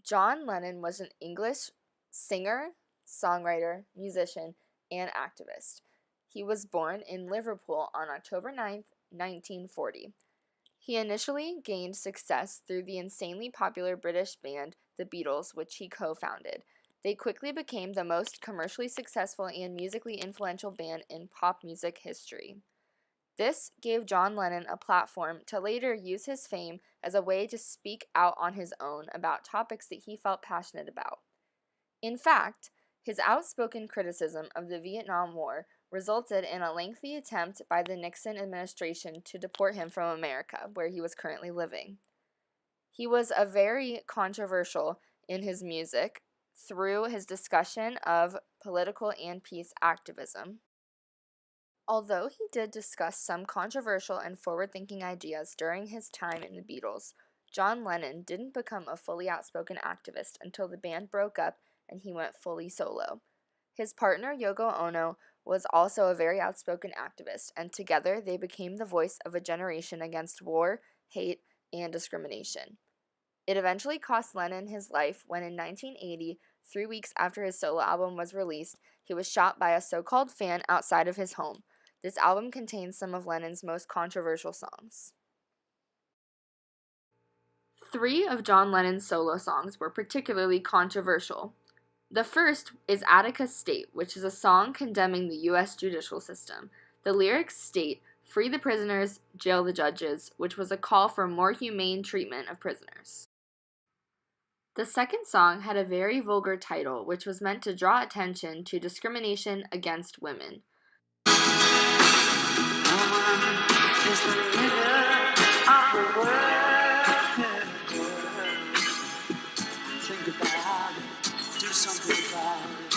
John Lennon was an English singer, songwriter, musician, and activist. He was born in Liverpool on October 9th, 1940. He initially gained success through the insanely popular British band The Beatles, which he co-founded. They quickly became the most commercially successful and musically influential band in pop music history. This gave John Lennon a platform to later use his fame as a way to speak out on his own about topics that he felt passionate about. In fact, his outspoken criticism of the Vietnam War resulted in a lengthy attempt by the Nixon administration to deport him from America, where he was currently living. He was very controversial in his music through his discussion of political and peace activism. Although he did discuss some controversial and forward-thinking ideas during his time in the Beatles, John Lennon didn't become a fully outspoken activist until the band broke up and he went fully solo. His partner, Yoko Ono, was also a very outspoken activist, and together they became the voice of a generation against war, hate, and discrimination. It eventually cost Lennon his life when in 1980, 3 weeks after his solo album was released, he was shot by a so-called fan outside of his home. This album contains some of Lennon's most controversial songs. 3 of John Lennon's solo songs were particularly controversial. The first is Attica State, which is a song condemning the U.S. judicial system. The lyrics state, "Free the prisoners, jail the judges," which was a call for more humane treatment of prisoners. The second song had a very vulgar title, which was meant to draw attention to discrimination against women. Is the leader of the world. Think about it, do something about it.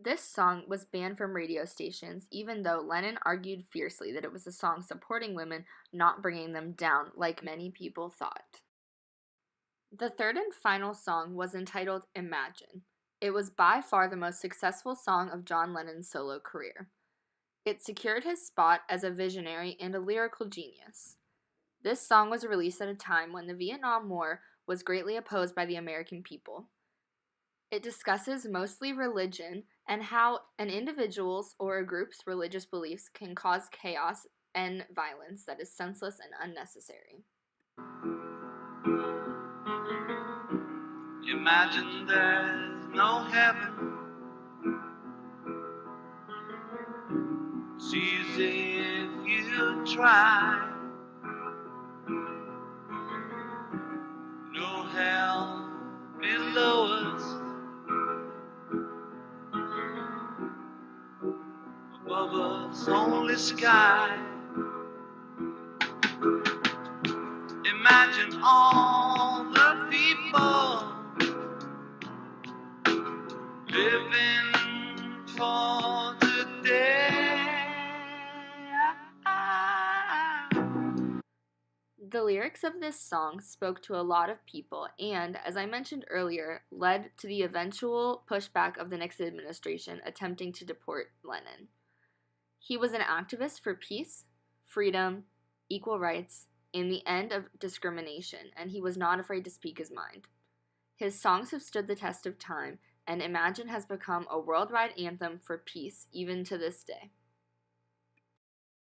This song was banned from radio stations, even though Lennon argued fiercely that it was a song supporting women, not bringing them down, like many people thought. The third and final song was entitled Imagine. It was by far the most successful song of John Lennon's solo career. It secured his spot as a visionary and a lyrical genius. This song was released at a time when the Vietnam War was greatly opposed by the American people. It discusses mostly religion and how an individual's or a group's religious beliefs can cause chaos and violence that is senseless and unnecessary. Imagine there's no heaven. It's easy if you try. No hell below us. Above us, only sky. Imagine all the people living for today. The lyrics of this song spoke to a lot of people and, as I mentioned earlier, led to the eventual pushback of the Nixon administration attempting to deport Lennon. He was an activist for peace, freedom, equal rights, and the end of discrimination, and he was not afraid to speak his mind. His songs have stood the test of time, and Imagine has become a worldwide anthem for peace even to this day.